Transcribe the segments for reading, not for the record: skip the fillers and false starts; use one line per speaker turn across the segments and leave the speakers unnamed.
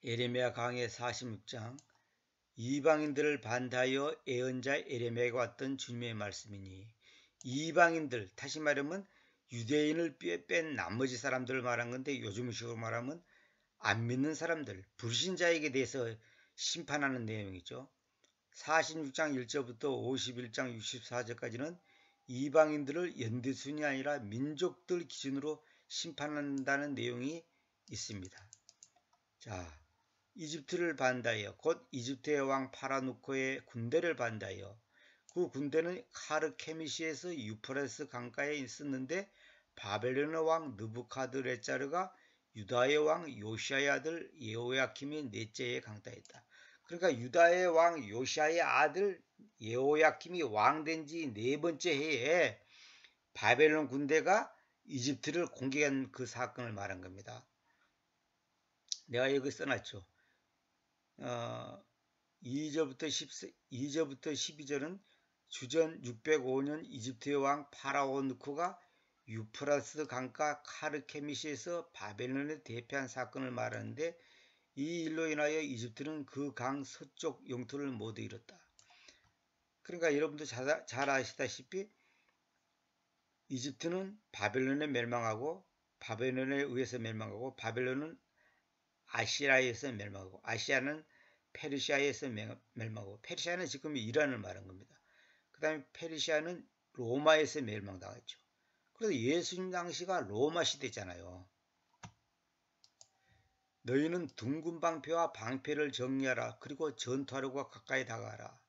에레미야 강해 46장. 이방인들을 반대하여 예언자 에레미야가 왔던 주님의 말씀이니, 이방인들, 다시 말하면 유대인을 뺀 나머지 사람들을 말한 건데, 요즘식으로 말하면 안 믿는 사람들, 불신자에게 대해서 심판하는 내용이죠. 46장 1절부터 51장 64절까지는 이방인들을 연대순이 아니라 민족들 기준으로 심판한다는 내용이 있습니다. 자, 이집트를 반대하여, 곧 이집트의 왕 파라누코의 군대를 반대하여, 그 군대는 카르케미시에서 유프라테스 강가에 있었는데, 바벨론의 왕 느부카드레짜르가 유다의 왕 요시아의 아들 예호야킴이 넷째에 강타했다. 그러니까 유다의 왕 요시아의 아들 예호야킴이 왕된 지 네 번째 해에 바벨론 군대가 이집트를 공격한 그 사건을 말한 겁니다. 내가 여기 써놨죠. 2절부터 12절은 주전 605년 이집트의 왕 파라오 느코가 유프라스 강가 카르케미시에서 바벨론을 대패한 사건을 말하는데, 이 일로 인하여 이집트는 그 강 서쪽 영토를 모두 잃었다. 그러니까 여러분도 잘 아시다시피 이집트는 바벨론에 멸망하고, 바벨론에 의해서 멸망하고, 바벨론은 아시아에서 멸망하고, 아시아는 페르시아에서 멸망하고, 페르시아는 지금 이란을 말한 겁니다. 그 다음에 페르시아는 로마에서 멸망당했죠. 그래서 예수님 당시가 로마 시대잖아요. 너희는 둥근 방패와 방패를 정리하라. 그리고 전투하려고 가까이 다가가라.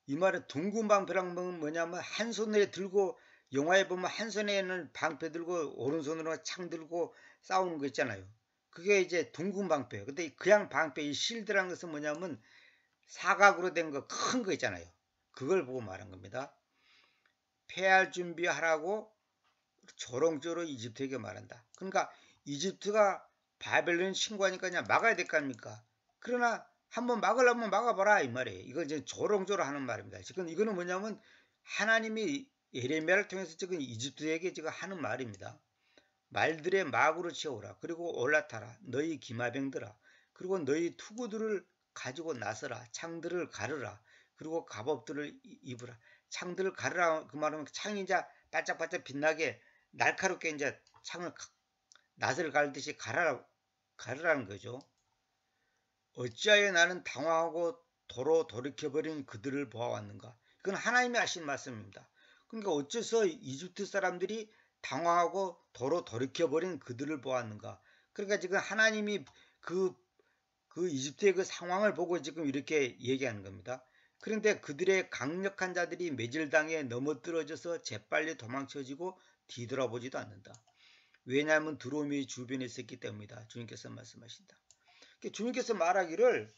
이 말은 둥근 방패란 뭐냐면, 한 손에 들고, 영화에 보면 한 손에는 방패 들고 오른손으로 창 들고 싸우는 거 있잖아요. 그게 이제 둥근 방패예요. 근데 그냥 방패, 이 실드라는 것은 뭐냐면 사각으로 된 거, 큰 거 있잖아요. 그걸 보고 말한 겁니다. 패할 준비하라고 조롱조로 이집트에게 말한다. 그러니까 이집트가 바벨론 침공하니까 그냥 막아야 될 거 아닙니까? 그러나 한번 막으려면 막아봐라 이 말이에요. 이거 이제 조롱조로 하는 말입니다. 지금 이거는 뭐냐면 하나님이 예레미야를 통해서 지금 이집트에게 지금 하는 말입니다. 말들의 막으로 채우라. 그리고 올라타라. 너희 기마병들아. 그리고 너희 투구들을 가지고 나서라. 창들을 가르라. 그리고 갑옷들을 입으라. 창들을 가르라. 그 말은 창이 이제 반짝반짝 빛나게 날카롭게 이제 창을 낫을 갈듯이 가르라는 거죠. 어찌하여 나는 당황하고 도로 돌이켜버린 그들을 보아왔는가. 이건 하나님이 하신 말씀입니다. 그러니까 어째서 이집트 사람들이 당황하고 도로 돌이켜버린 그들을 보았는가. 그러니까 지금 하나님이 그 이집트의 그 상황을 보고 지금 이렇게 얘기하는 겁니다. 그런데 그들의 강력한 자들이 매질당해 넘어뜨려져서 재빨리 도망쳐지고 뒤돌아보지도 않는다. 왜냐하면 두로미 주변에 있었기 때문이다. 주님께서 말씀하신다. 주님께서 말하기를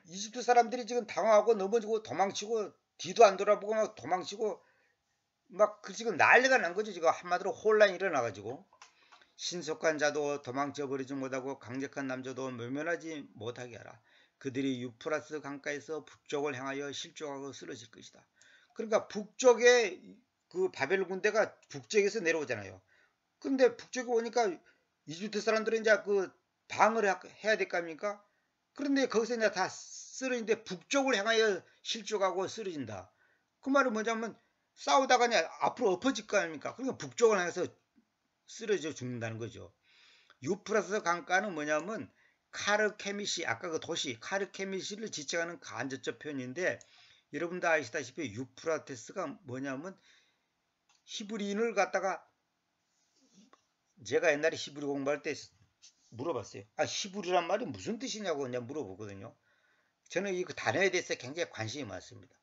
이집트 사람들이 지금 당황하고 넘어지고 도망치고 뒤도 안 돌아보고 막 도망치고 막 지금 난리가 난 거죠. 지금 한마디로 혼란이 일어나가지고 신속한 자도 도망쳐 버리지 못하고 강력한 남자도 모면하지 못하게 하라. 그들이 유프라스 강가에서 북쪽을 향하여 실족하고 쓰러질 것이다. 그러니까 북쪽에 그 바벨 군대가 북쪽에서 내려오잖아요. 근데 북쪽에 오니까 이집트 사람들은 이제 그 방을 해야 될 거 아닙니까? 그런데 거기서 이제 다 쓰러진데 북쪽을 향하여 실족하고 쓰러진다. 그 말은 뭐냐면 싸우다가 그냥 앞으로 엎어질 거 아닙니까? 그러니까 북쪽을 향해서 쓰러져 죽는다는 거죠. 유프라스 강가는 뭐냐면 카르케미시, 아까 그 도시 카르케미시를 지칭하는 간접적 표현인데, 여러분도 아시다시피 유프라테스가 뭐냐면 히브리인을 갖다가, 제가 옛날에 히브리 공부할 때 물어봤어요. 히브리란 말이 무슨 뜻이냐고 그냥 물어보거든요. 저는 이 단어에 대해서 굉장히 관심이 많습니다.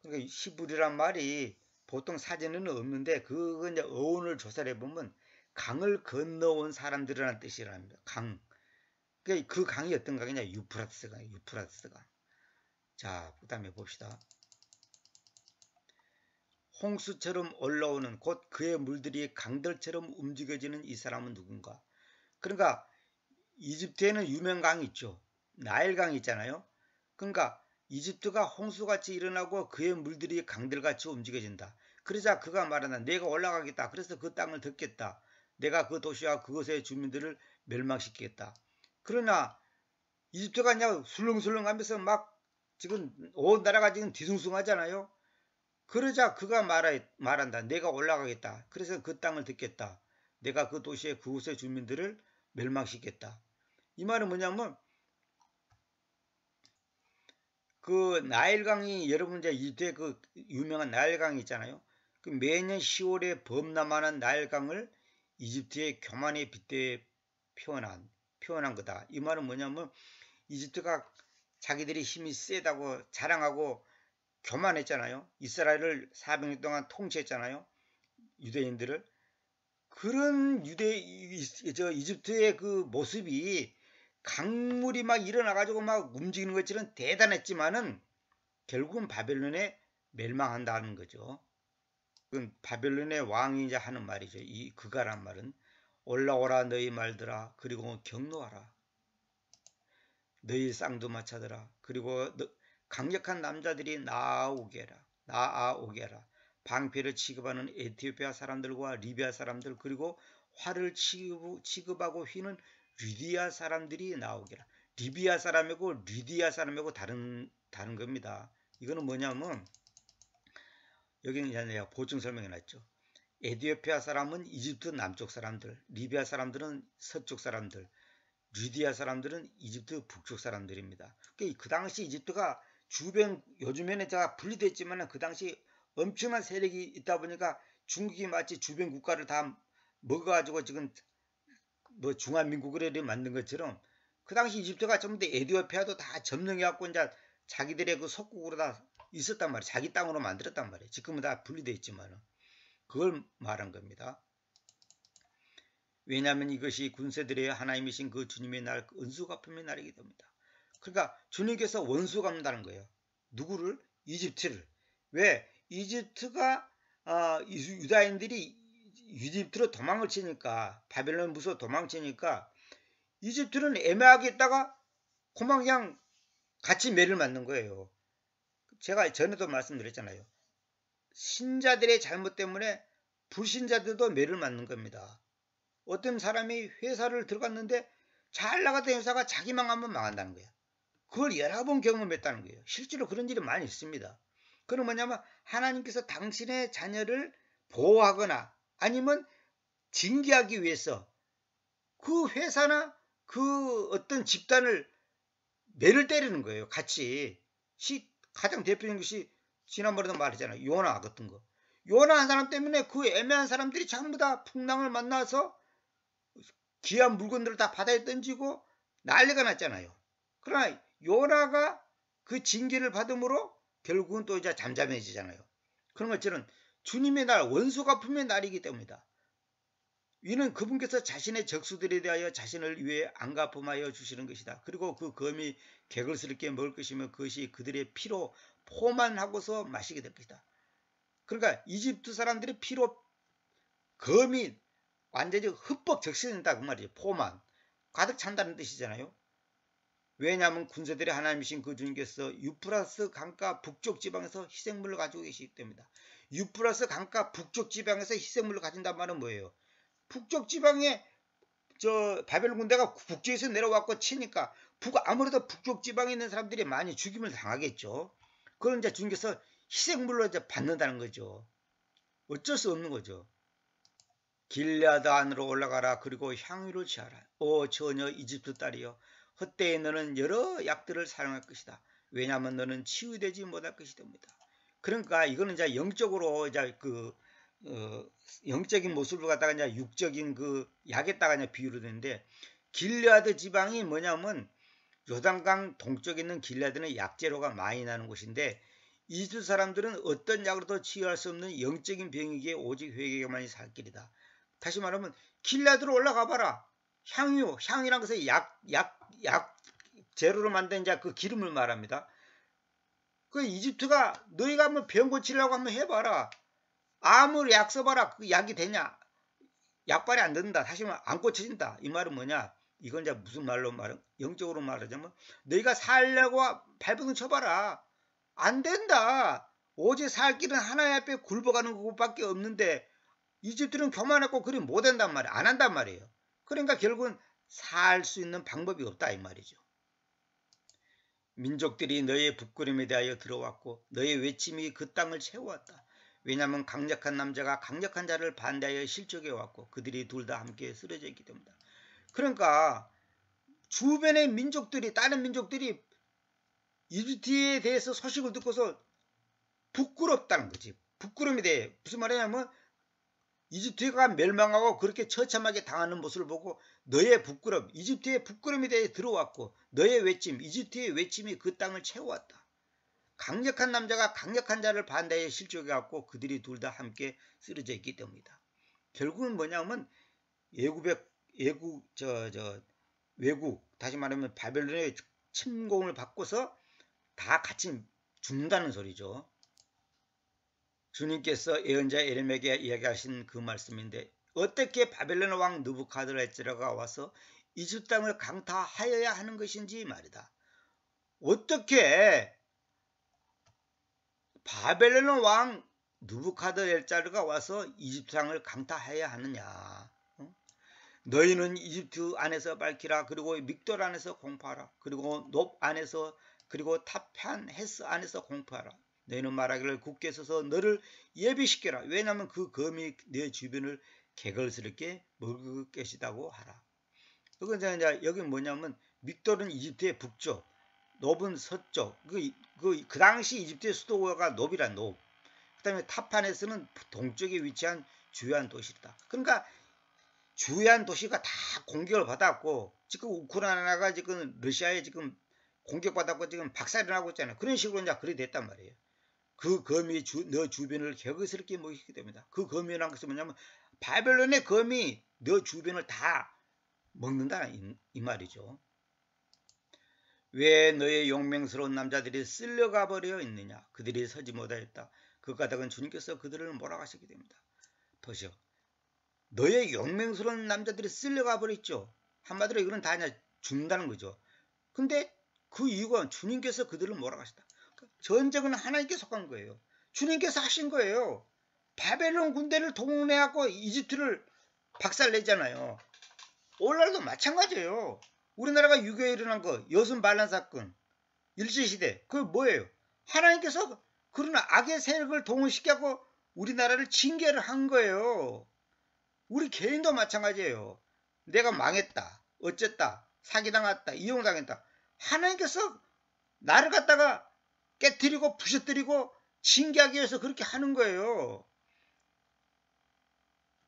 그러니까 히브리란 말이 보통 사전에는 없는데, 그거 이제 어원을 조사를 해보면 강을 건너온 사람들이라는 뜻이랍니다. 강. 그러니까 그 강이 어떤 강이냐? 유프라테스가. 자, 그 다음에 봅시다. 홍수처럼 올라오는, 곧 그의 물들이 강들처럼 움직여지는 이 사람은 누군가? 그러니까 이집트에는 유명 강이 있죠. 나일강이 있잖아요. 그러니까 이집트가 홍수같이 일어나고 그의 물들이 강들같이 움직여진다. 그러자 그가 말한다. 내가 올라가겠다. 그래서 그 땅을 덮겠다. 내가 그 도시와 그것의 주민들을 멸망시키겠다. 그러나 이집트가 그냥 술렁술렁하면서 막 지금 온 나라가 지금 뒤숭숭하잖아요. 그러자 그가 말한다. 내가 올라가겠다. 그래서 그 땅을 듣겠다. 내가 그 도시의 그곳의 주민들을 멸망시켰다. 이 말은 뭐냐면 그 나일강이 여러분 이제 이집트의 그 유명한 나일강이 있잖아요. 그 매년 10월에 범람하는 나일강을 이집트의 교만에 빗대 표현한 거다. 이 말은 뭐냐면 이집트가 자기들이 힘이 세다고 자랑하고 교만했잖아요. 이스라엘을 400년 동안 통치했잖아요. 유대인들을. 그런 이집트의 그 모습이 강물이 막 일어나가지고 막 움직이는 것처럼 대단했지만은 결국은 바벨론에 멸망한다는 거죠. 그건 바벨론의 왕이 이제 하는 말이죠. 이 그가란 말은 올라오라 너희 말들아 그리고 경노하라 너희 쌍두마차들아 그리고 강력한 남자들이 나아오게라 방패를 취급하는 에티오피아 사람들과 리비아 사람들 그리고 활을 취급하고 휘는 리디아 사람들이 나오게라. 리비아 사람이고 리디아 사람이고 다른 겁니다. 이거는 뭐냐면 여기는 내가 보충 설명해 놨죠. 에티오피아 사람은 이집트 남쪽 사람들, 리비아 사람들은 서쪽 사람들, 리디아 사람들은 이집트 북쪽 사람들입니다. 그 당시 이집트가 주변 요즘에는 제가 분리됐지만 그 당시 엄청난 세력이 있다 보니까 중국이 마치 주변 국가를 다 먹어가지고 지금 뭐 중화민국을 만든 것처럼 그 당시 이집트가 전부 다 에티오피아도 다 점령해갖고 이제 자기들의 그 속국으로 다 있었단 말이에요. 자기 땅으로 만들었단 말이에요. 지금은 다 분리되어 있지만 그걸 말한 겁니다. 왜냐하면 이것이 군세들의 하나님이신 그 주님의 날 원수 갚음의 날이기 때문이다. 그러니까 주님께서 원수 갚는다는 거예요. 누구를? 이집트를. 왜? 이집트가 유다인들이 이집트로 도망을 치니까 바벨론 무서 도망치니까 이집트는 애매하게 있다가 그만 그냥 같이 매를 맞는 거예요. 제가 전에도 말씀드렸잖아요. 신자들의 잘못 때문에 불신자들도 매를 맞는 겁니다. 어떤 사람이 회사를 들어갔는데 잘 나가던 회사가 자기 망하면 망한다는 거예요. 그걸 여러 번 경험했다는 거예요. 실제로 그런 일이 많이 있습니다. 그건 뭐냐면 하나님께서 당신의 자녀를 보호하거나 아니면 징계하기 위해서 그 회사나 그 어떤 집단을 매를 때리는 거예요. 같이. 가장 대표적인 것이 지난번에도 말했잖아요. 요나 같은 거. 요나 한 사람 때문에 그 애매한 사람들이 전부 다 풍랑을 만나서 귀한 물건들을 다 바다에 던지고 난리가 났잖아요. 그러나 요나가 그 징계를 받음으로 결국은 또 이제 잠잠해지잖아요. 그런 것처럼 주님의 날, 원수 갚음의 날이기 때문이다. 이는 그분께서 자신의 적수들에 대하여 자신을 위해 안갚음하여 주시는 것이다. 그리고 그 검이 개걸스럽게 먹을 것이며 그것이 그들의 피로 포만하고서 마시게 될 것이다. 그러니까 이집트 사람들의 피로 검이 완전히 흠뻑 적셔진다 그 말이죠. 포만. 가득 찬다는 뜻이잖아요. 왜냐하면 군세들의 하나님이신 그 주님께서 유프라스 강가 북쪽 지방에서 희생물을 가지고 계시기 때문이다. 유프라스 강가 북쪽 지방에서 희생물을 가진단 말은 뭐예요? 북쪽 지방에 바벨론 군대가 북쪽에서 내려왔고 치니까 아무래도 북쪽 지방에 있는 사람들이 많이 죽임을 당하겠죠. 그걸 이제 주님께서 희생물로 이제 받는다는 거죠. 어쩔 수 없는 거죠. 길앗 안으로 올라가라. 그리고 향유를 취하라. 오 처녀 이집트 딸이여 헛되이 너는 여러 약들을 사용할 것이다. 왜냐하면 너는 치유되지 못할 것이됩니다. 그러니까 이거는 이제 영적으로 이제 영적인 모습을 갖다가 이제 육적인 그 약에다가 이제 비유를 했는데 길앗 지방이 뭐냐면 요단강 동쪽에 있는 길앗은 약재료가 많이 나는 곳인데 이집트 사람들은 어떤 약으로도 치유할 수 없는 영적인 병이기에 오직 회개만이 살 길이다. 다시 말하면 길앗으로 올라가 봐라. 향이란 것은 약 재료로 만든 이제 그 기름을 말합니다. 그 이집트가 너희가 한번 병 고치려고 한번 해봐라. 아무리 약 써봐라. 그 약이 되냐? 약발이 안 된다. 다시 말하면 안 고쳐진다. 이 말은 뭐냐? 이건 이제 무슨 말로 영적으로 말하자면 너희가 살려고 발버둥 쳐봐라. 안 된다. 오직 살 길은 하나님 앞에 굴러가는 것밖에 없는데 이집트는 교만했고 그리 못한단 말이에요. 안 한단 말이에요. 그러니까 결국은 살 수 있는 방법이 없다 이 말이죠. 민족들이 너의 부끄러움에 대하여 들어왔고 너의 외침이 그 땅을 채워왔다. 왜냐하면 강력한 남자가 강력한 자를 반대하여 실족해 왔고 그들이 둘 다 함께 쓰러져 있기 때문이다. 그러니까 주변의 민족들이 다른 민족들이 이집트에 대해서 소식을 듣고서 부끄럽다는 거지. 부끄러움에 대해 무슨 말이냐면 이집트가 멸망하고 그렇게 처참하게 당하는 모습을 보고 너의 부끄럼, 이집트의 부끄러움에 대해 들어왔고 너의 외침, 이집트의 외침이 그 땅을 채워왔다. 강력한 남자가 강력한 자를 반대에 실족해갖고 그들이 둘 다 함께 쓰러져 있기 때문이다. 결국은 뭐냐면 외국 다시 말하면 바벨론의 침공을 받고서 다 같이 죽는다는 소리죠. 주님께서 예언자 에레미야에게 이야기하신 그 말씀인데 어떻게 바벨론 왕 느부갓네살가 와서 이집트 땅을 강타하여야 하는 것인지 말이다. 어떻게 바벨론 왕 느부갓네살가 와서 이집트 땅을 강타해야 하느냐. 너희는 이집트 안에서 밝히라. 그리고 믹돌 안에서 공포하라. 그리고 높 안에서 그리고 타판 헤스 안에서 공포하라. 너희는 말하기를 굳게 서서 너를 예비시켜라. 왜냐하면 그 검이 내 주변을 개걸스럽게 먹을 것이라고 하라. 여기 뭐냐면 믹돌은 이집트의 북쪽, 높은 서쪽. 그 당시 이집트의 수도가 높이란 높. 그 다음에 타판에서는 동쪽에 위치한 주요한 도시다. 그러니까 주요한 도시가 다 공격을 받았고 지금 우크라이나가 지금 러시아에 지금 공격받았고 지금 박살이 나고 있잖아요. 그런 식으로 이제 그리 됐단 말이에요. 그 검이 너 주변을 개거스럽게 먹이기 때문이다. 그 검이라는 것은 뭐냐면 바벨론의 검이 너 주변을 다 먹는다 이 말이죠. 왜 너의 용맹스러운 남자들이 쓸려가 버려 있느냐. 그들이 서지 못하였다. 그 까닭은 주님께서 그들을 몰아가시게 됩니다. 보시오. 너의 용맹스러운 남자들이 쓸려가 버렸죠. 한마디로 이거는 다 그냥 죽는다는 거죠. 근데 그 이유가 주님께서 그들을 몰아가시다. 전쟁은 하나님께 속한 거예요. 주님께서 하신 거예요. 바벨론 군대를 동원해갖고 이집트를 박살내잖아요. 오늘날도 마찬가지예요. 우리나라가 6.25에 일어난 거, 여순 반란 사건, 일제시대, 그게 뭐예요? 하나님께서 그런 악의 세력을 동원시켜갖고 우리나라를 징계를 한 거예요. 우리 개인도 마찬가지예요. 내가 망했다, 어쨌다, 사기당했다, 이용당했다. 하나님께서 나를 갖다가 깨뜨리고 부셔뜨리고 징계하기 위해서 그렇게 하는 거예요.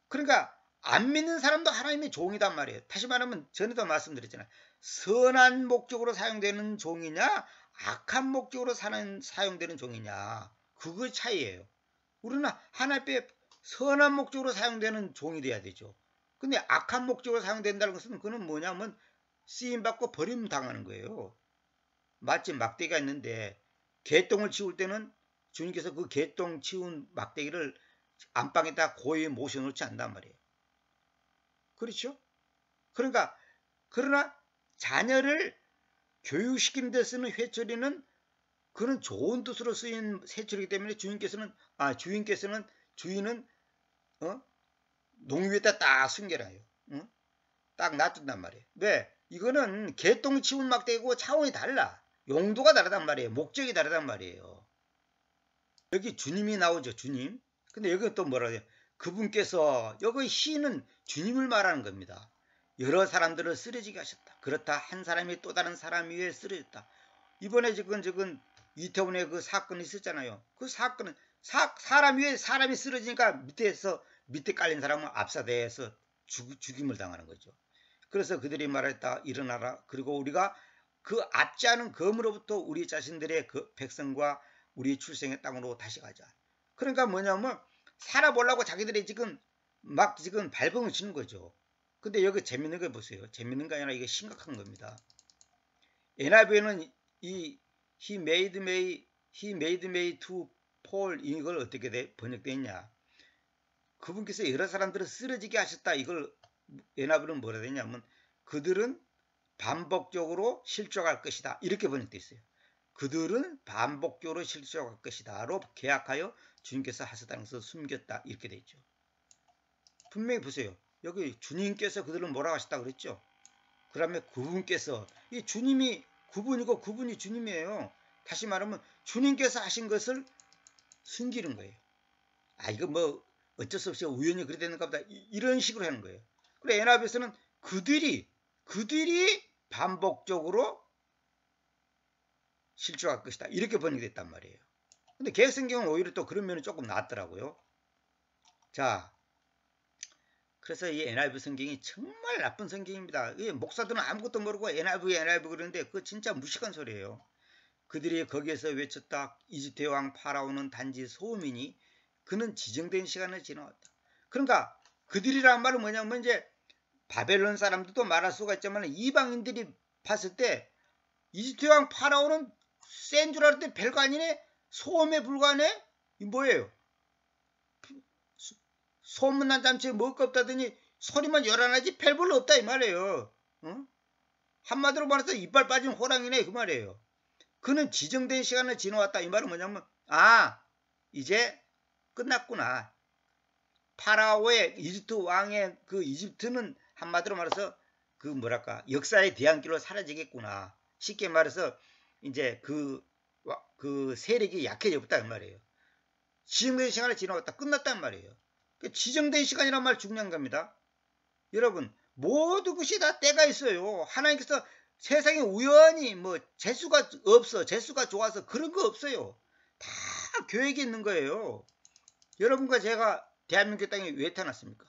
그러니까 안 믿는 사람도 하나님의 종이단 말이에요. 다시 말하면 전에도 말씀드렸잖아요. 선한 목적으로 사용되는 종이냐 악한 목적으로 사용되는 종이냐 그거 차이예요. 우리는 하나님의 선한 목적으로 사용되는 종이 돼야 되죠. 근데 악한 목적으로 사용된다는 것은 그는 뭐냐면 쓰임받고 버림당하는 거예요. 마치 막대기가 있는데 개똥을 치울 때는 주님께서 그 개똥 치운 막대기를 안방에다 고이 모셔놓지 않단 말이에요. 그렇죠? 그러니까 그러나 자녀를 교육시키는 데 쓰는 회초리는 그는 좋은 뜻으로 쓰인 회초리이기 때문에 주인은 농 위에다 딱 숨겨놔요. 딱 놔둔단 말이에요. 왜? 이거는 개똥 치운 막대기고 차원이 달라. 용도가 다르단 말이에요. 목적이 다르단 말이에요. 여기 주님이 나오죠. 주님. 근데 여기 또 뭐라 해요? 그분께서 여기 시는 주님을 말하는 겁니다. 여러 사람들을 쓰러지게 하셨다. 그렇다 한 사람이 또 다른 사람 위에 쓰러졌다. 이번에 지금 이태원에 그 사건이 있었잖아요. 그 사건은 사람 위에 사람이 쓰러지니까 밑에 깔린 사람은 압사돼서 죽임을 당하는 거죠. 그래서 그들이 말했다. 일어나라. 그리고 우리가 그 앞지 않은 검으로부터 우리 자신들의 그 백성과 우리 출생의 땅으로 다시 가자. 그러니까 뭐냐면 살아보려고 자기들이 지금 발버둥을 치는 거죠. 근데 여기 재밌는 거 보세요. 재밌는 게 아니라 이게 심각한 겁니다. NIV에는 이 He made me to fall 이걸 어떻게 번역되어 있냐. 그분께서 여러 사람들을 쓰러지게 하셨다. 이걸 NIV는 뭐라 되냐면 그들은 반복적으로 실족할 것이다. 이렇게 번역되어 있어요. 그들은 반복적으로 실족할 것이다. 로 계약하여 주님께서 하셨다는 것을 숨겼다. 이렇게 되어 있죠. 분명히 보세요. 여기 주님께서 그들을 몰아가셨다 그랬죠. 그 다음에 그분께서 이 주님이 그분이고 그분이 주님이에요. 다시 말하면 주님께서 하신 것을 숨기는 거예요. 아 이거 뭐 어쩔 수 없이 우연히 그래 되는가 보다 이런 식으로 하는 거예요. 그래 NIV에서는 그들이 반복적으로 실족할 것이다. 이렇게 번역됐단 말이에요. 근데 개혁성경은 오히려 또 그런 면이 조금 낫더라고요. 자, 그래서 이 NIV 성경이 정말 나쁜 성경입니다. 이 목사들은 아무것도 모르고 NIV 그러는데 그거 진짜 무식한 소리예요. 그들이 거기에서 외쳤다. 이집트 왕 파라오는 단지 소음이니 그는 지정된 시간을 지나왔다. 그러니까 그들이란 말은 뭐냐면 이제 바벨론 사람들도 말할 수가 있지만 이방인들이 봤을 때 이집트 왕 파라오는 센 줄 알았더니 별거 아니네. 소음에 불과하네. 이 뭐예요? 소문난 잠치에 먹을 거 없다더니 소리만 열하나지 별볼로 없다 이 말이에요. 어? 한마디로 말해서 이빨 빠진 호랑이네 그 말이에요. 그는 지정된 시간을 지나왔다. 이 말은 뭐냐면 이제 끝났구나. 파라오의 이집트 왕의 그 이집트는 한마디로 말해서 그 뭐랄까 역사의 뒤안길로 사라지겠구나. 쉽게 말해서 이제 그 세력이 약해졌다 이 말이에요. 지정된 시간을 지나왔다. 끝났단 말이에요. 지정된 시간이란 말 중요한 겁니다. 여러분 모든 것이 다 때가 있어요. 하나님께서 세상에 우연히 뭐 재수가 없어 재수가 좋아서 그런 거 없어요. 다 계획이 있는 거예요. 여러분과 제가 대한민국 땅에 왜 태어났습니까?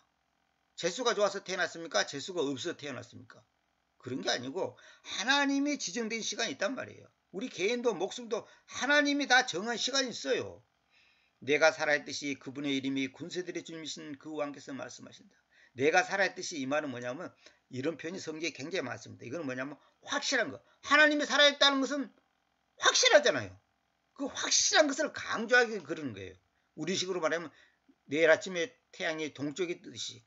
재수가 좋아서 태어났습니까? 재수가 없어서 태어났습니까? 그런 게 아니고 하나님이 지정된 시간이 있단 말이에요. 우리 개인도 목숨도 하나님이 다 정한 시간이 있어요. 내가 살아있듯이 그분의 이름이 군세들의 주님이신 그 왕께서 말씀하신다. 내가 살아있듯이 이 말은 뭐냐면 이런 표현이 성경에 굉장히 많습니다. 이건 뭐냐면 확실한 거. 하나님이 살아있다는 것은 확실하잖아요. 그 확실한 것을 강조하게 그러는 거예요. 우리식으로 말하면 내일 아침에 태양이 동쪽에 뜨듯이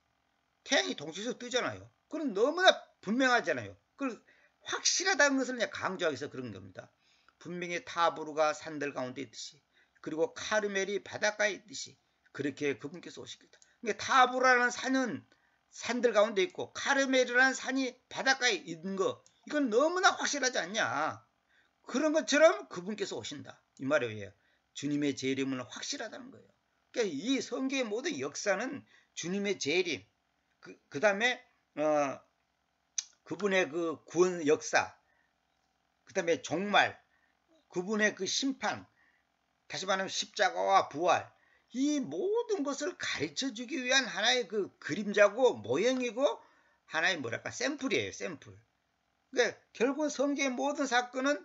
태양이 동쪽에서 뜨잖아요. 그건 너무나 분명하잖아요. 그걸 확실하다는 것을 그냥 강조하기 위해서 그런 겁니다. 분명히 타보르가 산들 가운데 있듯이 그리고 카르멜이 바닷가에 있듯이 그렇게 그분께서 오시겠다. 그러니까 타보르라는 산은 산들 가운데 있고 카르멜이라는 산이 바닷가에 있는 거 이건 너무나 확실하지 않냐. 그런 것처럼 그분께서 오신다. 이 말이에요. 주님의 재림은 확실하다는 거예요. 그러니까 이 성경의 모든 역사는 주님의 재림 그 다음에 그분의 그 구원 역사 그 다음에 종말 그분의 그 심판 다시 말하면 십자가와 부활 이 모든 것을 가르쳐주기 위한 하나의 그 그림자고 모형이고 하나의 뭐랄까 샘플이에요. 샘플. 그러니까 결국 성경의 모든 사건은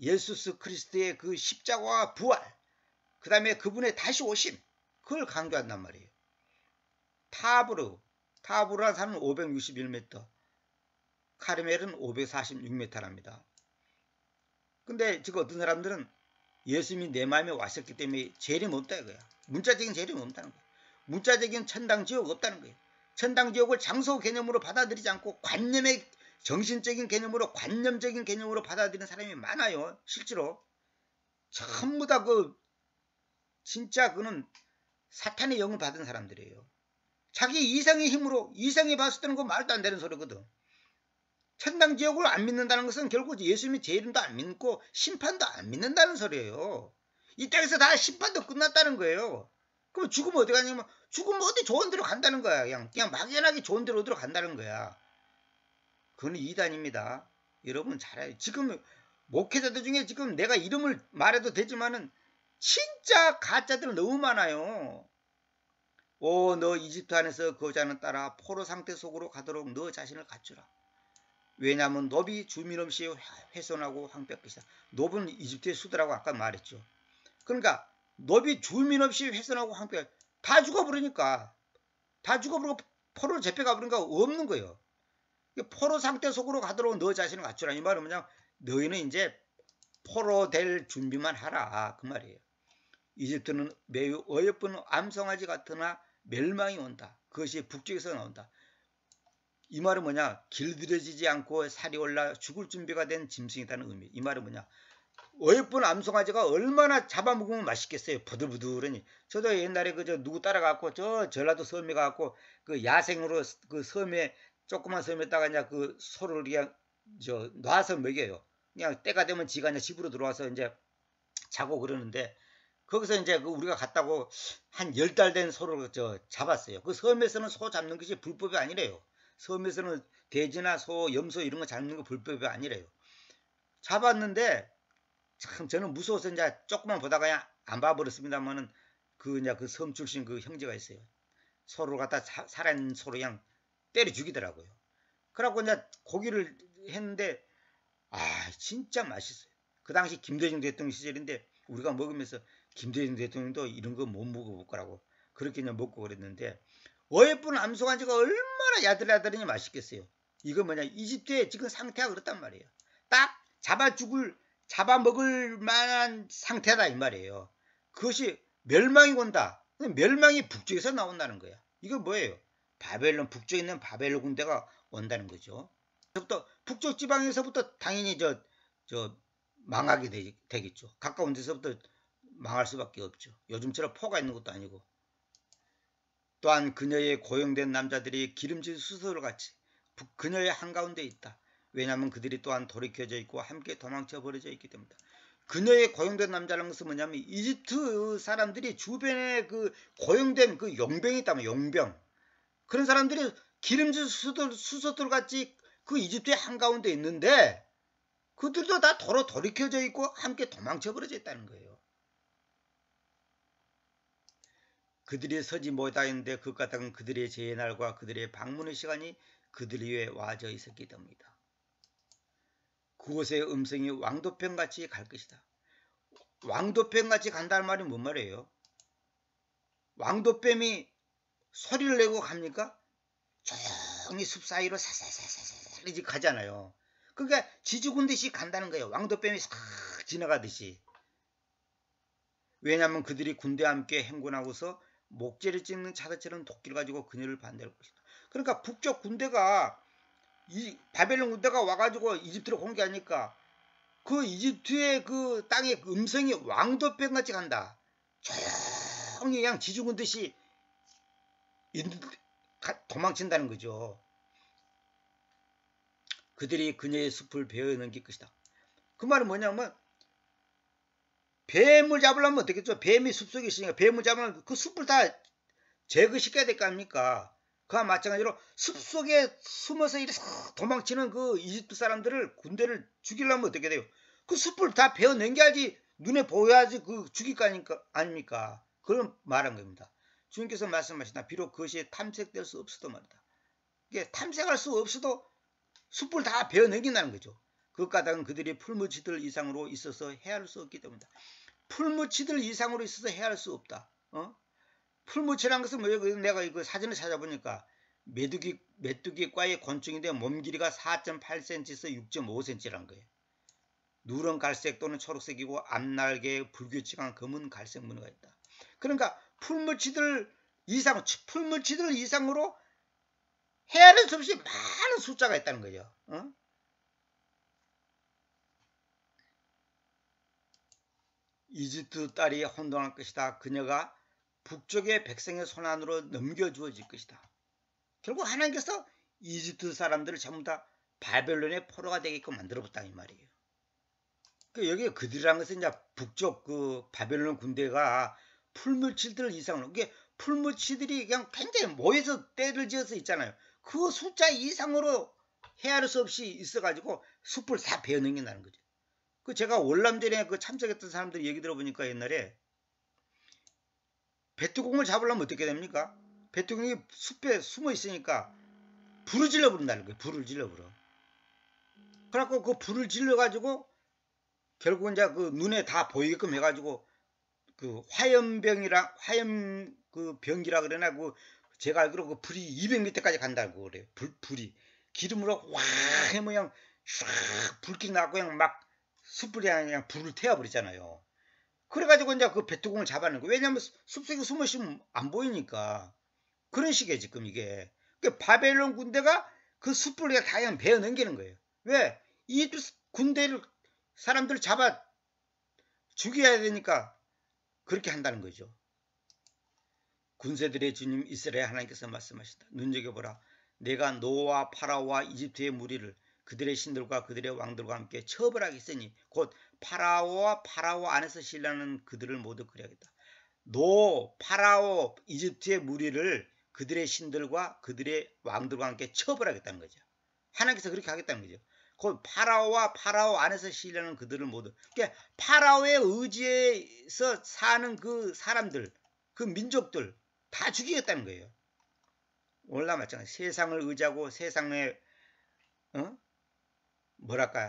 예수 그리스도의 그 십자가와 부활 그 다음에 그분의 다시 오심 그걸 강조한단 말이에요. 타브르라는 산은 561m 카르멜은 546m랍니다. 근데 지금 어떤 사람들은 예수님이 내 마음에 왔었기 때문에 재림 없다 이거야. 문자적인 재림 없다는 거야. 문자적인 천당 지옥 없다는 거예요. 천당 지옥을 장소 개념으로 받아들이지 않고 관념의 정신적인 개념으로 관념적인 개념으로 받아들이는 사람이 많아요. 실제로 전부 다 진짜 그는 사탄의 영을 받은 사람들이에요. 자기 이성의 힘으로 이성이 봤을 때는 그 말도 안 되는 소리거든. 천당 지옥을 안 믿는다는 것은 결국 예수님의 재림도 안 믿고 심판도 안 믿는다는 소리예요. 이 땅에서 다 심판도 끝났다는 거예요. 그럼 죽으면 어디 가냐면 죽으면 어디 좋은 데로 간다는 거야. 그냥 막연하게 좋은 데로 어디로 간다는 거야. 그건 이단입니다. 여러분 잘 알아요. 지금 목회자들 중에 지금 내가 이름을 말해도 되지만은 진짜 가짜들 너무 많아요. 너 이집트 안에서 거자는 따라 포로 상태 속으로 가도록 너 자신을 갖추라. 왜냐하면 놉이 주민 없이 훼손하고 황폐할 것이다. 놉은 이집트의 수도라고 아까 말했죠. 그러니까 놉이 주민 없이 훼손하고 황폐할 다 죽어버리니까 다 죽어버리고 포로로 잡혀가 버리니까 없는 거예요. 포로 상태 속으로 가도록 너 자신을 갖추라. 이 말은 뭐냐 너희는 이제 포로 될 준비만 하라 그 말이에요. 이집트는 매우 어여쁜 암송아지 같으나 멸망이 온다. 그것이 북쪽에서 나온다. 이 말은 뭐냐 길들여지지 않고 살이 올라 죽을 준비가 된 짐승이라는 의미. 이 말은 뭐냐 어여쁜 암송아지가 얼마나 잡아먹으면 맛있겠어요. 부들부들하니. 저도 옛날에 누구 따라가고 저 전라도 섬에 가고 그 야생으로 그 섬에 조그만 섬에다가 그냥 그 소를 그냥 놔서 먹여요. 그냥 때가 되면 지가 이제 집으로 들어와서 이제 자고 그러는데 거기서 이제 그 우리가 갔다고 한 10달 된 소를 잡았어요. 그 섬에서는 소 잡는 것이 불법이 아니래요. 섬에서는 돼지나 소, 염소 이런 거 잡는 거 불법이 아니래요. 잡았는데 참 저는 무서워서 이제 조금만 보다가 그냥 안 봐버렸습니다만은 그 섬 출신 그 형제가 있어요. 소를 갖다 살아있는 소를 그냥 때려 죽이더라고요. 그래갖고 이제 고기를 했는데 진짜 맛있어요. 그 당시 김대중 대통령 시절인데 우리가 먹으면서 김대중 대통령도 이런 거 못 먹어볼 거라고 그렇게 그냥 먹고 그랬는데 어예쁜 암송아지가 얼마나 야들야들하니 맛있겠어요. 이거 뭐냐 이집트의 지금 상태가 그렇단 말이에요. 딱 잡아먹을 만한 상태다 이 말이에요. 그것이 멸망이 온다. 멸망이 북쪽에서 나온다는 거야. 이거 뭐예요? 바벨론 북쪽에 있는 바벨론 군대가 온다는 거죠. 그부터 북쪽 지방에서부터 당연히 저 망하게 되겠죠. 가까운 데서부터 망할 수밖에 없죠. 요즘처럼 포가 있는 것도 아니고. 또한 그녀의 고용된 남자들이 기름진 수소같이 그녀의 한가운데 있다. 왜냐하면 그들이 또한 돌이켜져 있고 함께 도망쳐 버려져 있기 때문이다. 그녀의 고용된 남자라는 것은 뭐냐면 이집트 사람들이 주변에 그 고용된 그 용병이 있다면 용병. 그런 사람들이 기름진 수소들 같이 그 이집트의 한가운데 있는데 그들도 다 도로 돌이켜져 있고 함께 도망쳐 버려져 있다는 거예요. 그들이 서지 못하였는데 그 까닭은 그들의 재의 날과 그들의 방문의 시간이 그들 위에 와져 있었기 때문이다. 그곳의 음성이 왕도편같이 갈 것이다. 왕도편같이 간다는 말이 뭔 말이에요? 왕도뱀이 소리를 내고 갑니까? 조용히 숲 사이로 사사사사사 이제 가잖아요. 그러니까 지죽은 듯이 간다는 거예요. 왕도뱀이 싹 지나가듯이. 왜냐하면 그들이 군대와 함께 행군하고서 목재를 찢는 차들처럼 도끼를 가지고 그녀를 반대할 것이다. 그러니까 북쪽 군대가 이 바벨론 군대가 와가지고 이집트로 공격하니까 그 이집트의 그 땅의 음성이 왕도뱀같이 간다. 조용히 그냥 지죽은 듯이 도망친다는 거죠. 그들이 그녀의 숲을 베어 넘길 것이다. 그 말은 뭐냐면 뱀을 잡으려면 어떻겠죠? 뱀이 숲속에 있으니까 뱀을 잡으면 그 숲을 다 제거시켜야 될 거 아닙니까? 그와 마찬가지로 숲속에 숨어서 이렇게 도망치는 그 이집트 사람들을 군대를 죽이려면 어떻게 돼요? 그 숲을 다 베어 넘겨야지 눈에 보여야지 그 죽일 거 아닙니까? 그런 말한 겁니다. 주님께서 말씀하시나 비록 그것이 탐색될 수 없어도 말이다. 이게 탐색할 수 없어도 숲을 다 베어 넘긴다는 거죠. 그 까닭은 그들이 풀무치들 이상으로 있어서 헤아릴 수 없기 때문이다. 풀무치들 이상으로 있어서 헤아릴 수 없다. 풀무치라는 것은 뭐예요? 내가 이거 사진을 찾아보니까 메뚜기과의 곤충인데 몸 길이가 4.8cm에서 6.5cm라는 거예요. 누런 갈색 또는 초록색이고 앞날개에 불규칙한 검은 갈색 무늬가 있다. 그러니까 풀무치들 이상으로 헤아릴 수 없이 많은 숫자가 있다는 거죠. 이집트 딸이 혼돈할 것이다. 그녀가 북쪽의 백성의 손안으로 넘겨주어질 것이다. 결국 하나님께서 이집트 사람들을 전부 다 바벨론의 포로가 되게끔 만들어봤다 이 말이에요. 여기 그들이라는 것은 이제 북쪽 그 바벨론 군대가 풀무치들 이상으로 이게 풀무치들이 그냥 굉장히 모여서 때를 지어서 있잖아요. 그 숫자 이상으로 헤아릴 수 없이 있어가지고 숲을 다 베어 넘긴다는 거죠. 그 제가 월남전에 그 참석했던 사람들이 얘기 들어보니까 옛날에 배뚜공을 잡으려면 어떻게 됩니까? 배뚜공이 숲에 숨어 있으니까 불을 질러 부른다는 거예요. 불을 질러 불어. 그래갖고 그 불을 질러 가지고 결국은 이제 그 눈에 다 보이게끔 해가지고 그 화염병이라 그 병기라 그러나 그 제가 알기로 그 불이 200m까지 간다고 그래요. 불이 기름으로 와 하면 그냥 샥 불길이 나고 그냥 막 숯불이 그냥 불을 태워버리잖아요. 그래가지고 이제 그 배뚜공을 잡아내는 거예요. 왜냐면 숲속에 숨으시면 안 보이니까. 그런 식이에요 지금 이게. 그러니까 바벨론 군대가 그 숯불을 다 그냥 베어 넘기는 거예요. 왜? 이 군대를 사람들을 잡아 죽여야 되니까 그렇게 한다는 거죠. 군세들의 주님 이스라엘 하나님께서 말씀하신다. 눈여겨보라. 내가 노아와 파라오와 이집트의 무리를 그들의 신들과 그들의 왕들과 함께 처벌하겠으니 곧 파라오와 파라오 안에서 신라는 그들을 모두 그리하겠다. 파라오 이집트의 무리를 그들의 신들과 그들의 왕들과 함께 처벌하겠다는 거죠. 하나님께서 그렇게 하겠다는 거죠. 곧 파라오와 파라오 안에서 신라는 그들을 모두, 그러니까 파라오의 의지에서 사는 그 사람들, 그 민족들 다 죽이겠다는 거예요. 오늘날 마찬가지. 세상을 의지하고 세상에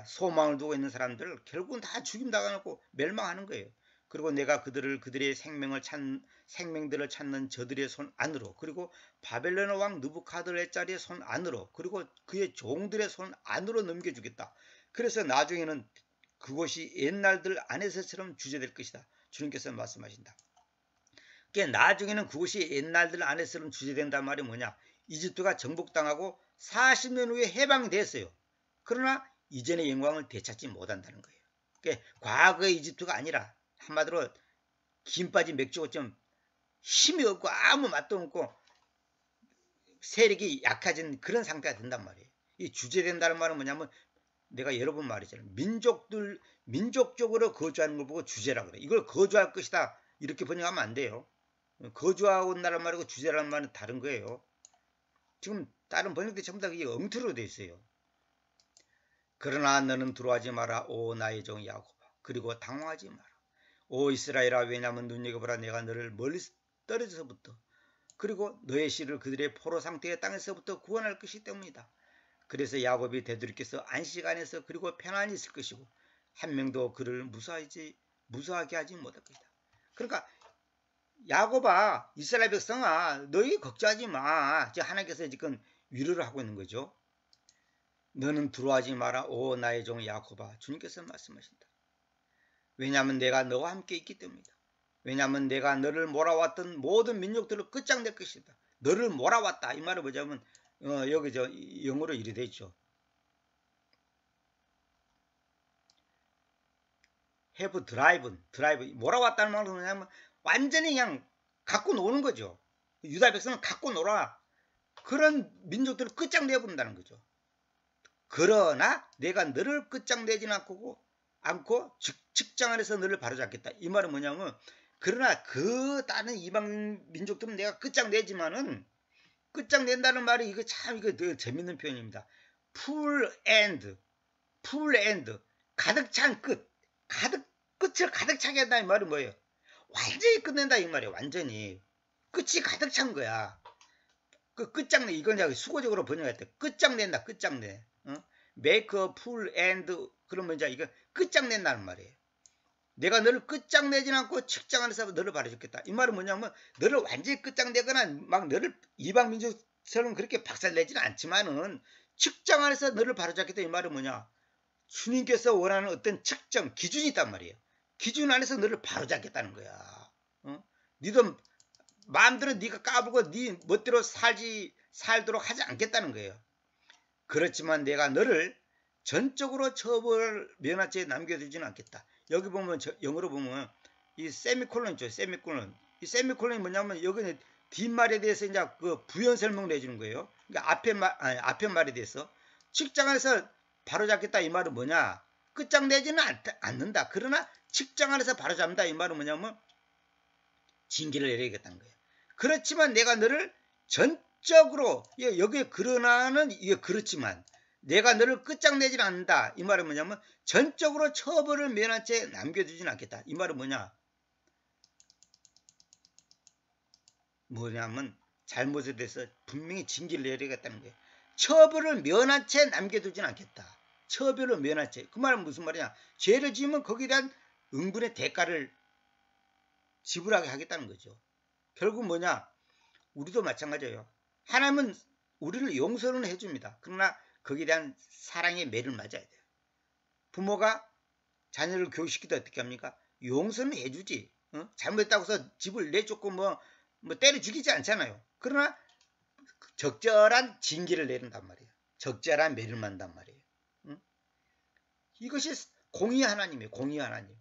소망을 두고 있는 사람들 결국은 다 죽임당하고 멸망하는 거예요. 그리고 내가 그들의 생명들을 찾는 저들의 손 안으로, 그리고 바벨론 왕 느부카드네살의 손 안으로, 그리고 그의 종들의 손 안으로 넘겨주겠다. 그래서 나중에는 그것이 옛날들 안에서처럼 주제될 것이다. 주님께서 말씀하신다. 그러니까 나중에는 그것이 옛날들 안에서처럼 주제된단 말이 뭐냐? 이집트가 정복당하고 40년 후에 해방이 됐어요. 그러나 이전의 영광을 되찾지 못한다는 거예요. 그러니까 과거의 이집트가 아니라 한마디로 김 빠진 맥주처럼 힘이 없고 아무 맛도 없고 세력이 약해진 그런 상태가 된단 말이에요. 이 주제된다는 말은 뭐냐면 내가 여러 번 말했잖아요. 민족적으로 거주하는 걸 보고 주제라고 그래. 이걸 거주할 것이다 이렇게 번역하면 안 돼요. 거주하고 온다는 말하고 주제라는 말은 다른 거예요. 지금 다른 번역들 전부 다 이게 엉터리로 돼 있어요. 그러나 너는 두려워하지 마라 오 나의 종 야곱아. 그리고 당황하지 마라 오 이스라엘아. 왜냐하면 눈여겨보라 내가 너를 멀리 떨어져서부터 그리고 너의 씨를 그들의 포로 상태의 땅에서부터 구원할 것이기 때문이다. 그래서 야곱이 되돌이켜서 안식 안에서 그리고 편안히 있을 것이고 한 명도 그를 무수하게 하지 못할 것이다. 그러니까 야곱아, 이스라엘 백성아, 너희 걱정하지 마. 하나님께서 지금 위로를 하고 있는 거죠. 너는 두려워하지 마라 오 나의 종 야곱아. 주님께서 말씀하신다. 왜냐하면 내가 너와 함께 있기 때문이다. 왜냐하면 내가 너를 몰아왔던 모든 민족들을 끝장낼 것이다. 너를 몰아왔다. 이 말을 뭐냐면 여기 영어로 이래 돼 있죠. have driven, 몰아왔다는 말은 뭐냐면 완전히 그냥 갖고 노는 거죠. 유다 백성은 갖고 놀아. 그런 민족들을 끝장내버린다는 거죠. 그러나 내가 너를 끝장내지는 않고 직장 안에서 너를 바로잡겠다. 이 말은 뭐냐면 그러나 그 다른 이방 민족들은 내가 끝장내지만은 끝장낸다는 말이 이거 재밌는 표현입니다. full end 가득 찬 끝, 끝을 가득 차게 한다 이 말이 뭐예요? 완전히 끝낸다 이 말이에요. 완전히 끝이 가득 찬 거야. 그 끝장내 이건 수고적으로 번역할 때 끝장낸다. 끝장내. make a full end 그러면 이제 이거 끝장낸다는 말이에요. 내가 너를 끝장내지는 않고 측장 안에서 너를 바라줬겠다. 이 말은 뭐냐면 너를 완전히 끝장내거나 막 너를 이방 민족처럼 그렇게 박살내지는 않지만은 측장 안에서 너를 바로잡겠다. 이 말은 뭐냐? 주님께서 원하는 어떤 측정 기준이 있단 말이에요. 기준 안에서 너를 바로잡겠다는 거야. 니도 마음대로 네가 까불고 네 멋대로 살도록 하지 않겠다는 거예요. 그렇지만 내가 너를 전적으로 처벌 면허죄에 남겨두지는 않겠다. 여기 보면 영어로 보면 이 세미콜론 있죠. 세미콜론. 이 세미콜론이 뭐냐면 여기는 뒷말에 대해서 이제 그 부연 설명을 해주는 거예요. 그러니까 앞에 말에 대해서 측장 안에서 바로잡겠다 이 말은 뭐냐? 끝장내지는 않는다. 그러나 측장 안에서 바로잡는다 이 말은 뭐냐면 징계를 내리겠다는 거예요. 그렇지만 내가 너를 전적으로 여기에 그러나는 이게 그렇지만 내가 너를 끝장내지는 않는다. 이 말은 뭐냐면 전적으로 처벌을 면한 채 남겨두지는 않겠다. 이 말은 뭐냐면 잘못에 대해서 분명히 징계를 내리겠다는 거예요. 처벌을 면한 채 남겨두지는 않겠다. 처벌을 면한 채. 그 말은 무슨 말이냐? 죄를 지으면 거기에 대한 응분의 대가를 지불하게 하겠다는 거죠. 결국 뭐냐? 우리도 마찬가지예요. 하나님은 우리를 용서는 해줍니다. 그러나 거기에 대한 사랑의 매를 맞아야 돼요. 부모가 자녀를 교육시킬 때 어떻게 합니까? 용서는 해주지. 잘못했다고 해서 집을 내쫓고 뭐 때려 죽이지 않잖아요. 그러나 적절한 징계를 내린단 말이에요. 적절한 매를 만단 말이에요. 이것이 공의 하나님이에요. 공의 하나님.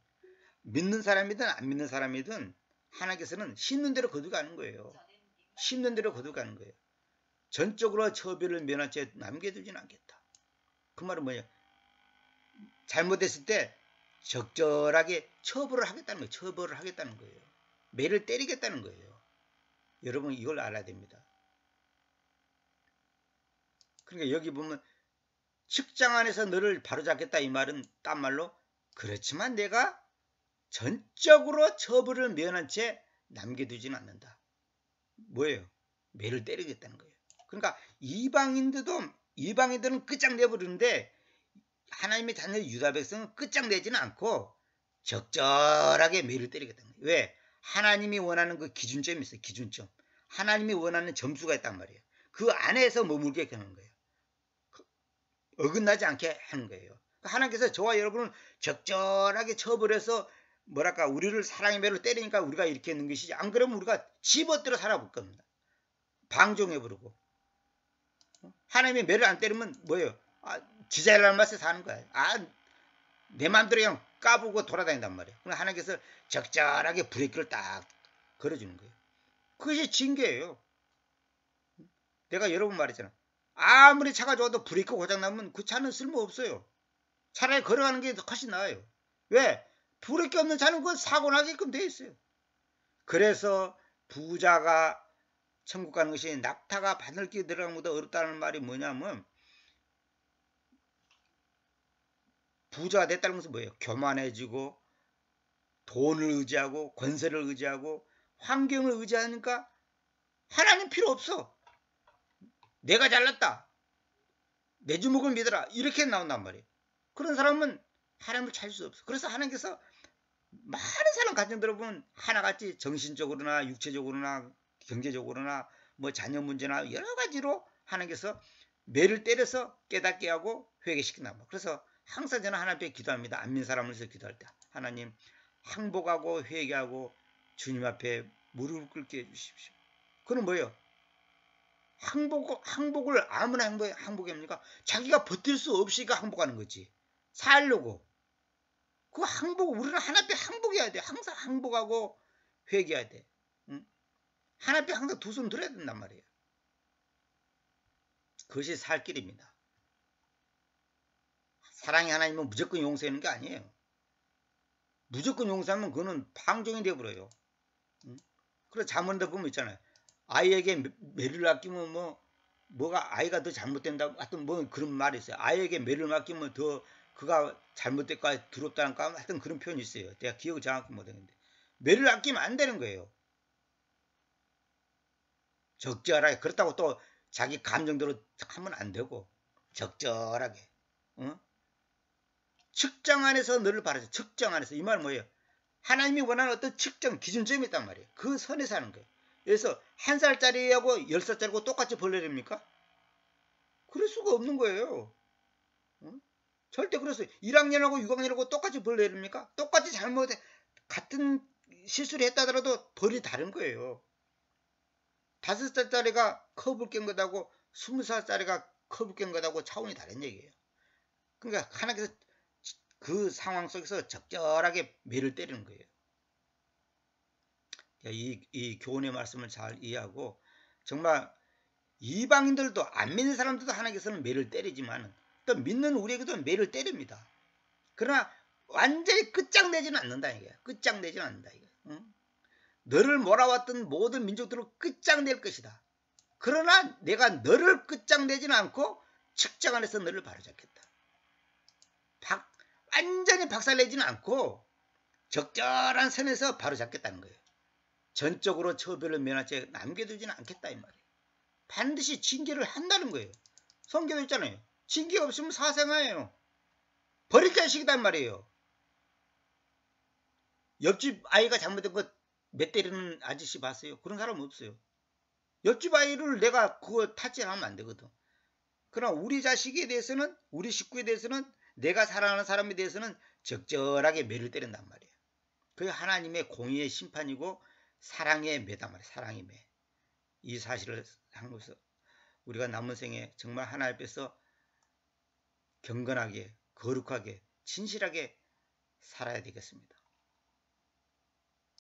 믿는 사람이든 안 믿는 사람이든 하나님께서는 심는 대로 거두가는 거예요. 심는 대로 거두가는 거예요. 전적으로 처벌을 면한 채 남겨두지는 않겠다. 그 말은 뭐냐? 잘못했을 때 적절하게 처벌을 하겠다는 거예요. 처벌을 하겠다는 거예요. 매를 때리겠다는 거예요. 여러분 이걸 알아야 됩니다. 그러니까 여기 보면 측장 안에서 너를 바로잡겠다 이 말은 딴 말로 그렇지만 내가 전적으로 처벌을 면한 채 남겨두지는 않는다. 뭐예요? 매를 때리겠다는 거예요. 그러니까 이방인들은 끝장내버리는데 하나님의 자녀 유다 백성은 끝장내지는 않고 적절하게 매를 때리겠다는 거예요. 왜? 하나님이 원하는 그 기준점이 있어요. 기준점. 하나님이 원하는 점수가 있단 말이에요. 그 안에서 머물게 하는 거예요. 어긋나지 않게 하는 거예요. 하나님께서 저와 여러분을 적절하게 처벌해서 뭐랄까 우리를 사랑의 매로 때리니까 우리가 이렇게 있는 것이지 안 그러면 우리가 집어들어 살아볼 겁니다. 방종해버리고 하나님의 매를 안 때리면 뭐예요? 지잘난 맛에 사는 거야. 내 마음대로 그냥 까부고 돌아다닌단 말이에요. 그럼 하나님께서 적절하게 브레이크를 딱 걸어주는 거예요. 그것이 징계예요. 내가 여러 번 말했잖아. 아무리 차가 좋아도 브레이크 고장나면 그 차는 쓸모없어요. 차라리 걸어가는 게 훨씬 나아요. 왜? 브레이크 없는 차는 그 사고 나게끔 돼 있어요. 그래서 부자가 천국 가는 것이 낙타가 바늘길 들어가는 것보다 어렵다는 말이 뭐냐면 부자가 됐다는 것은 뭐예요? 교만해지고 돈을 의지하고 권세를 의지하고 환경을 의지하니까 하나님 필요 없어. 내가 잘났다. 내 주먹을 믿어라. 이렇게 나온단 말이에요. 그런 사람은 하나님을 찾을 수 없어. 그래서 하나님께서 많은 사람 가정들을 보면 하나같이 정신적으로나 육체적으로나 경제적으로나 뭐 자녀 문제나 여러 가지로 하나님께서 매를 때려서 깨닫게 하고 회개시킨단 말이에요. 그래서 항상 저는 하나님 앞에 기도합니다. 안 믿는 사람을 위해서 기도할 때 하나님 항복하고 회개하고 주님 앞에 무릎을 꿇게 해주십시오. 그건 뭐예요? 항복을 아무나 항복합니까? 자기가 버틸 수 없이가 항복하는 거지. 살려고. 그 우리는 하나님 앞에 항복해야 돼. 항상 항복하고 회개해야 돼. 응? 하나님 앞에 항상 두 손 들어야 된단 말이에요. 그것이 살 길입니다. 사랑의 하나님은 무조건 용서하는 게 아니에요. 무조건 용서하면 그거는 방종이 되어버려요. 응? 그래서 잠언도 보면 있잖아요. 아이에게 매를 맡기면 뭐가 아이가 더 잘못된다고 하여튼 뭐 그런 말이 있어요. 아이에게 매를 맡기면 더 그가 잘못될까 두렵다는가 하여튼 그런 표현이 있어요. 내가 기억을 정확히 못하겠는데 매를 아끼면 안 되는 거예요. 적절하게. 그렇다고 또 자기 감정대로 하면 안 되고 적절하게. 어? 측정 안에서 너를 바라죠. 측정 안에서. 이 말은 뭐예요? 하나님이 원하는 어떤 측정 기준점이 있단 말이에요. 그 선에서 하는 거예요. 그래서 1살짜리하고 10살짜리하고 똑같이 벌 내립니까? 그럴 수가 없는 거예요. 절대 그래서 1학년하고 6학년하고 똑같이 벌 내립니까? 똑같이 같은 실수를 했다더라도 벌이 다른 거예요. 5살짜리가 컵을 깬 것하고 20살짜리가 컵을 깬 것하고 차원이 다른 얘기예요. 그러니까 하나님께서 그 상황 속에서 적절하게 매를 때리는 거예요. 이 교훈의 말씀을 잘 이해하고 정말 이방인들도 안 믿는 사람들도 하나님께서는 매를 때리지만 또 믿는 우리에게도 매를 때립니다. 그러나 완전히 끝장내지는 않는다 이게. 끝장내지는 않는다 이게. 응? 너를 몰아왔던 모든 민족들을 끝장낼 것이다. 그러나 내가 너를 끝장내지는 않고 측정 안에서 너를 바로잡겠다. 완전히 박살내지는 않고 적절한 선에서 바로잡겠다는 거예요. 전적으로 처벌을 면한 채 남겨두지는 않겠다 이 말이에요. 반드시 징계를 한다는 거예요. 성경에 있잖아요. 징계 없으면 사생아예요. 버릴 자식이단 말이에요. 옆집 아이가 잘못된 거 몇 때리는 아저씨 봤어요? 그런 사람 없어요. 옆집 아이를 내가 그거 탓질하면 안 되거든. 그러나 우리 자식에 대해서는 우리 식구에 대해서는 내가 사랑하는 사람에 대해서는 적절하게 매를 때린단 말이에요. 그게 하나님의 공의의 심판이고 사랑의 매단 말이에요. 사랑의 매. 이 사실을 한국에서 우리가 남은 생에 정말 하나님 앞에서 경건하게 거룩하게 진실하게 살아야 되겠습니다.